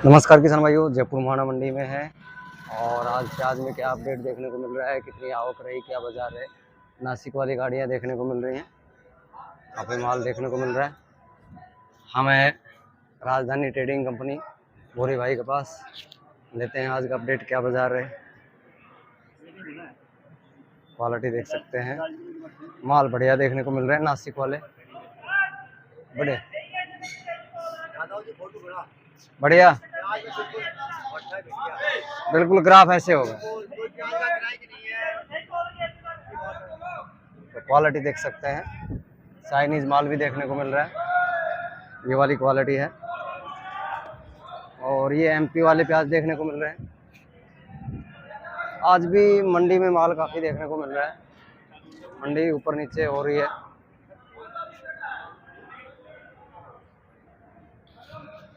नमस्कार किसान भाइयों, जयपुर मोहाना मंडी में है और आज प्याज में क्या अपडेट देखने को मिल रहा है, कितनी आवक रही, क्या बाजार है। नासिक वाली गाड़ियां देखने को मिल रही हैं, यहाँ पे माल देखने को मिल रहा है। हमें राजधानी ट्रेडिंग कंपनी भोरी भाई के पास लेते हैं आज का अपडेट, क्या बाजार है। क्वालिटी देख सकते हैं, माल बढ़िया देखने को मिल रहा है। नासिक वाले बढ़िया बढ़िया, बिल्कुल ग्राफ ऐसे होगा। तो क्वालिटी देख सकते हैं, चाइनीज माल भी देखने को मिल रहा है, ये वाली क्वालिटी है। और ये एमपी वाले प्याज देखने को मिल रहे हैं। आज भी मंडी में माल काफ़ी देखने को मिल रहा है, मंडी ऊपर नीचे हो रही है।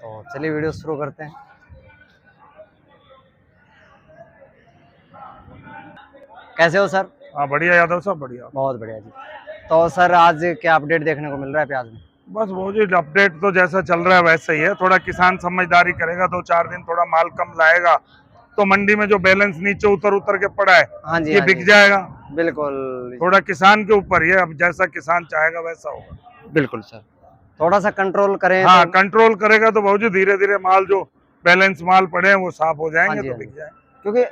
तो चलिए वीडियो शुरू करते हैं। कैसे हो सर? हाँ बढ़िया यादव साहब, बढ़िया, बहुत बढ़िया जी। तो सर आज क्या अपडेट देखने को मिल रहा है प्याज में? बस वो जी अपडेट तो जैसा चल रहा है वैसा ही है। थोड़ा किसान समझदारी करेगा, 2-4 दिन थोड़ा माल कम लाएगा तो मंडी में जो बैलेंस नीचे उतर के पड़ा है, हाँ जी, ये हाँ बिक जी, जाएगा। बिल्कुल। थोड़ा किसान के ऊपर ही है, अब जैसा किसान चाहेगा वैसा होगा। बिल्कुल सर, थोड़ा सा कंट्रोल करें। हाँ तो कंट्रोल करेगा तो बहुत धीरे धीरे माल जो बैलेंस माल पड़े हैं वो साफ हो जाएंगे, हाँ जी, तो हाँ बिक जी। जाएंगे। क्योंकि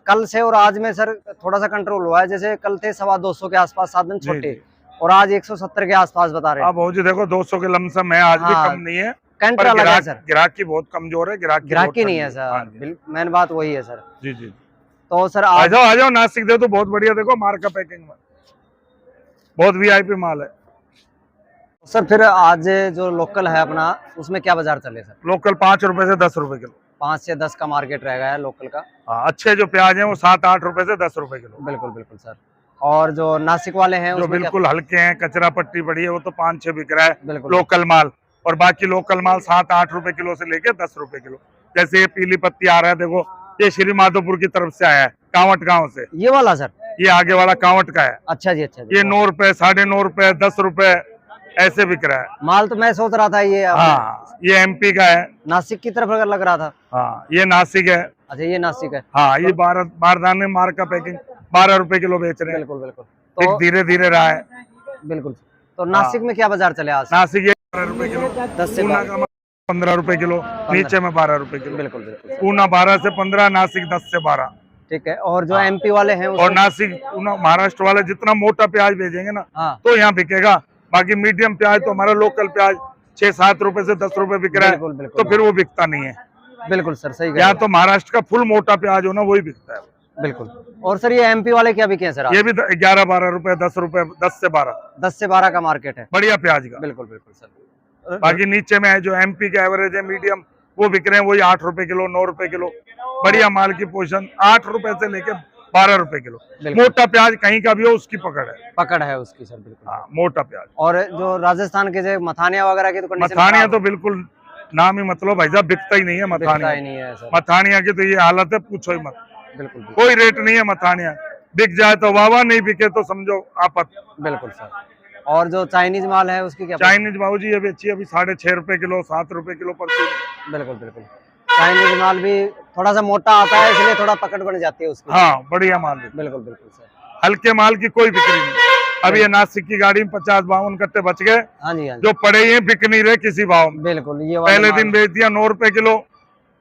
कल से और आज में सर थोड़ा सा कंट्रोल हुआ है। जैसे कल थे 225 के आसपास, 7 दिन छोटे, और आज 170 के आसपास बता रहे हैं। अब जी देखो 200 के लमसम है, आज भी कम नहीं है। कंट्रा लगा है सर, ग्राहकी बहुत कमजोर है, ग्राहकी नहीं है सर, मेन बात वही है सर। जी जी। तो सर आ जाओ नासिक दे तो बहुत बढ़िया, देखो मार का पैकिंग में बहुत वीआईपी माल है सर। फिर आज जो लोकल है अपना, उसमें क्या बाजार चले सर? लोकल 5 रुपए से 10 रुपए किलो, 5 से 10 का मार्केट रहेगा है लोकल का। हाँ अच्छे जो प्याज हैं वो 7-8 रुपए से 10 रुपए किलो। बिल्कुल बिल्कुल सर। और जो नासिक वाले हैं जो बिल्कुल हल्के हैं, कचरा पट्टी पड़ी है, वो तो 5-6 बिक रहा है बिल्कुल लोकल माल। और बाकी लोकल माल 7-8 रुपए किलो से लेके 10 रुपए किलो। जैसे ये पीली पत्ती आ रहा है, देखो ये श्री माधोपुर की तरफ से आया है, कांवट गांव से। ये वाला सर? ये आगे वाला कांवट का है। अच्छा जी, अच्छा जी। ये 9 रुपए, 9.5 रुपए, 10 रुपए ऐसे बिक रहा है माल। तो मैं सोच रहा था ये हाँ ये एमपी का है, नासिक की तरफ अगर लग रहा था। हाँ ये नासिक है। अच्छा ये नासिक है। हाँ ये बारदाने मार का पैकिंग 12 रुपए किलो बेच रहे हैं। बिल्कुल बिल्कुल। तो धीरे धीरे रहा है। बिल्कुल। तो नासिक में क्या बाजार चले आज? नासिक ये 12 रुपए किलो, 10 से 12, 15 रुपए किलो, नीचे में 12 रुपए किलो। बिल्कुल बिल्कुल। पूना 12 से 15, नासिक 10 से 12। ठीक है। और जो एमपी वाले हैं और नासिक महाराष्ट्र वाले जितना मोटा प्याज भेजेंगे ना, हाँ, तो यहाँ बिकेगा। बाकी मीडियम प्याज तो हमारा लोकल प्याज 6-7 रुपए से 10 रुपए बिक रहा है, बिल्कुल बिल्कुल, तो फिर वो बिकता नहीं है। बिल्कुल सर, सही कह यहाँ रहे तो महाराष्ट्र का फुल मोटा प्याज हो ना, वही बिकता है। बिल्कुल। और सर ये एमपी वाले क्या बिके हैं सर? ये भी 11-12 रुपए, 10 रुपए, 10 से 12, 10 से 12 का मार्केट है, बढ़िया प्याज का। बिल्कुल बिल्कुल सर। बाकी नीचे में है जो एमपी का एवरेज है मीडियम, वो बिक रहे हैं वही 8 रुपए किलो, 9 रुपए किलो। बढ़िया माल की पोजीशन 8 रुपए से लेके 12 रुपए किलो। मोटा प्याज कहीं का भी हो उसकी पकड़ है उसकी सर, बिल्कुल। हाँ मोटा प्याज। और जो राजस्थान के जो मथानिया वगैरह की तो कंडीशन, मथानिया तो बिल्कुल नाम ही मतलब भाई साहब बिकता ही नहीं है। मथानिया ही नहीं है सर, मथानिया की तो ये हालत है, पूछो ही मत। बिल्कुल कोई रेट नहीं है मथानिया, बिक जाए तो वाह, नहीं बिके तो समझो आफत। बिल्कुल सर। और जो चाइनीज माल है उसकी क्या? चाइनीज बाबू जी अभी अच्छी, अभी 6.5 रुपए किलो, 7 रुपए किलो पर किलो। बिल्कुल बिल्कुल। चाइनीज माल भी थोड़ा सा मोटा आता है, इसलिए थोड़ा पकड़ बन जाती है उसकी। हाँ बढ़िया माल भी। बिल्कुल बिल्कुल सर। हल्के माल की कोई बिक्री नहीं। अभी ये नासिक की गाड़ी में 50-52 कट्टे बच गए, हाँ जी, हाँ जी, जो पड़े ही हैं, बिक नहीं रहे किसी भाव में। बिल्कुल। ये पहले दिन बेच दिया 9 रुपए किलो,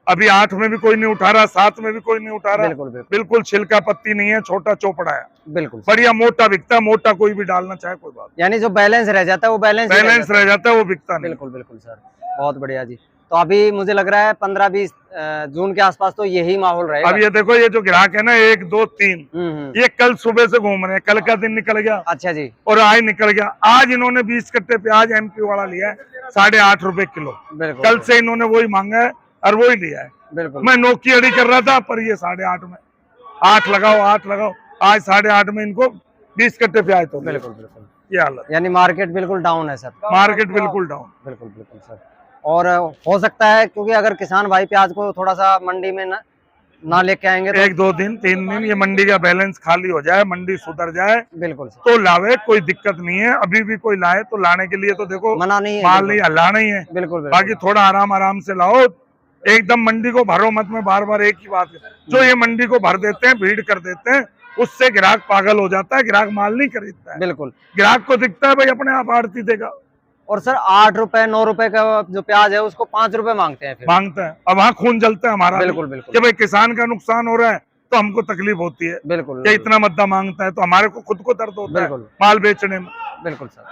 अभी 8 में भी कोई नहीं उठा रहा, 7 में भी कोई नहीं उठा रहा। बिल्कुल बिल्कुल, बिल्कुल छिलका पत्ती नहीं है, छोटा चोपड़ा है, बिल्कुल बढ़िया मोटा बिकता है। मोटा कोई भी डालना चाहे कोई बात, यानी जो बैलेंस रह जाता है वो बैलेंस रह जाता है, वो बिकता नहीं। बिल्कुल बिल्कुल सर, बहुत बढ़िया जी। तो अभी मुझे लग रहा है 15-20 जून के आसपास तो यही माहौल रहेगा। अब ये देखो, ये जो ग्राहक है ना 1, 2, 3, ये कल सुबह से घूम रहे हैं। कल का दिन निकल गया, अच्छा जी, और आज निकल गया। आज इन्होंने 20 कट्टे प्याज एमपी वाला लिया है 8.5 रुपए किलो। कल से इन्होंने वही मांगा है और वही लिया है। बिल्कुल। मैं नोकी अड़ी कर रहा था, पर ये 8.5 में 8 लगाओ, 8 लगाओ। आज 8.5 में इनको 20 कट्टे प्याज तो। बिल्कुल बिल्कुल, ये हालत, यानी मार्केट बिल्कुल डाउन है सर। मार्केट बिल्कुल डाउन। बिल्कुल बिल्कुल सर। और हो सकता है क्योंकि अगर किसान भाई प्याज को थोड़ा सा मंडी में ना लेके आएंगे तो 1, 2 दिन, 3 दिन ये मंडी का बैलेंस खाली हो जाए, मंडी सुधर जाए, बिल्कुल सर, तो लावे, कोई दिक्कत नहीं है। अभी भी कोई लाए तो लाने के लिए तो देखो मना नहीं है, माल नहीं हल्ला नहीं है। बिल्कुल बिल्कुल, बाकी थोड़ा आराम से लाओ, एकदम मंडी को भरो मत, में बार बार एक ही बात है। जो ये मंडी को भर देते हैं, भीड़ कर देते हैं, उससे ग्राहक पागल हो जाता है, ग्राहक माल नहीं खरीदता है। बिल्कुल। ग्राहक को दिखता है भाई अपने आप आड़ती देगा। और सर 8 रुपए 9 रुपए का जो प्याज है उसको 5 रुपए मांगते हैं फिर। मांगते हैं, अब वहाँ खून जलता है हमारा। बिल्कुल बिल्कुल। कि भाई किसान का नुकसान हो रहा है तो हमको तकलीफ होती है। बिल्कुल। क्या इतना मद्दा मांगता है तो हमारे को खुद को दर्द होता है माल बेचने में। बिल्कुल सर,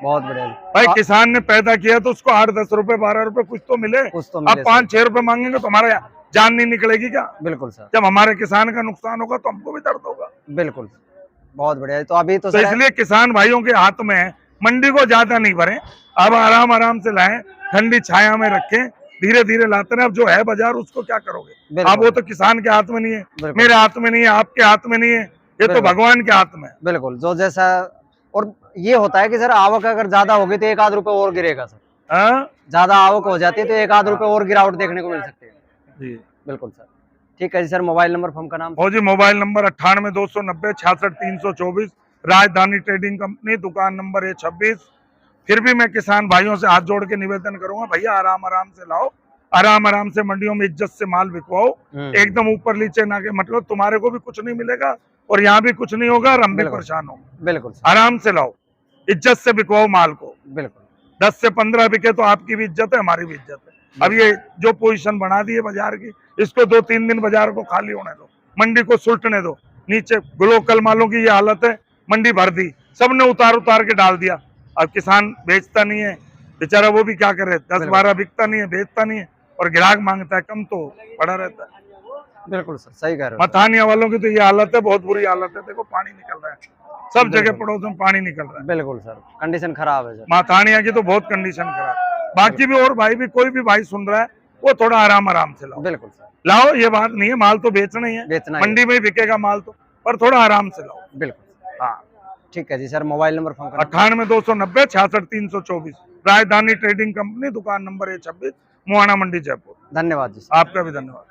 बहुत बढ़िया भाई। किसान ने पैदा किया तो उसको 8-10 रुपए 12 रुपए कुछ तो मिले। अब 5-6 रुपए मांगेंगे तो हमारा जान नहीं निकलेगी क्या? बिल्कुल सर। जब हमारे किसान का नुकसान होगा तो हमको भी दर्द होगा। बिल्कुल, बहुत बढ़िया। तो अभी तो इसलिए किसान भाइयों के हाथ में है, मंडी को ज्यादा नहीं भरें, अब आराम आराम से लाएं, ठंडी छाया में रखें, धीरे धीरे लाते रहे। अब जो है बाजार उसको क्या करोगे? अब वो तो किसान के हाथ में नहीं है, मेरे हाथ में नहीं है, आपके हाथ में नहीं है, ये तो भगवान के हाथ में है। बिल्कुल, जो जैसा। और ये होता है कि सर आवक अगर ज्यादा होगी तो 1-8 रुपए और गिरेगा सर। ज्यादा आवक हो जाती है तो 1-8 रुपए और गिरावट देखने को मिल सकती है जी। बिल्कुल सर, ठीक है जी। सर मोबाइल नंबर फर्म का नाम? हो जी, मोबाइल नंबर 98-290-66-324, राजधानी ट्रेडिंग कंपनी, दुकान नंबर है 26। फिर भी मैं किसान भाइयों से हाथ जोड़ के निवेदन करूंगा, भैया आराम आराम से लाओ, आराम आराम से मंडियों में इज्जत से माल बिकवाओ। एकदम ऊपर नीचे ना के, मतलब तुम्हारे को भी कुछ नहीं मिलेगा और यहाँ भी कुछ नहीं होगा और हम भी परेशान होंगे। बिल्कुल, आराम से लाओ, इज्जत से बिकवाओ माल को। बिल्कुल। 10 से 15 बिके तो आपकी भी इज्जत है, हमारी भी इज्जत है। अब ये जो पोजीशन बना दी है बाजार की, इसको 2-3 दिन बाजार को खाली होने दो, मंडी को सुलटने दो। नीचे लोकल मालों की ये हालत है, मंडी भर दी, सबने उतार उतार के डाल दिया। अब किसान बेचता नहीं है बेचारा, वो भी क्या करे, 10-12 बिकता नहीं है, बेचता नहीं है, और ग्राहक मांगता है कम तो पड़ा रहता है। बिल्कुल सर, सही कह रहे हो। मथानिया वालों की तो ये हालत है, बहुत बुरी हालत है। देखो पानी निकल रहा है, सब जगह पड़ोस में पानी निकल रहा है। बिल्कुल सर, कंडीशन खराब है सर। मथानिया की तो बहुत कंडीशन खराब। बाकी भी और भाई भी, कोई भी भाई सुन रहा है वो थोड़ा आराम आराम से लाओ। बिल्कुल सर, लाओ, ये बात नहीं है, माल तो बेचना ही है, मंडी में ही बिकेगा माल तो, पर थोड़ा आराम से लाओ। बिल्कुल, हाँ ठीक है जी। सर मोबाइल नंबर फोन 98-290-66-324, राजधानी ट्रेडिंग कंपनी, दुकान नंबर है 26, मुहाना मंडी, जयपुर। धन्यवाद जी। आपका भी धन्यवाद।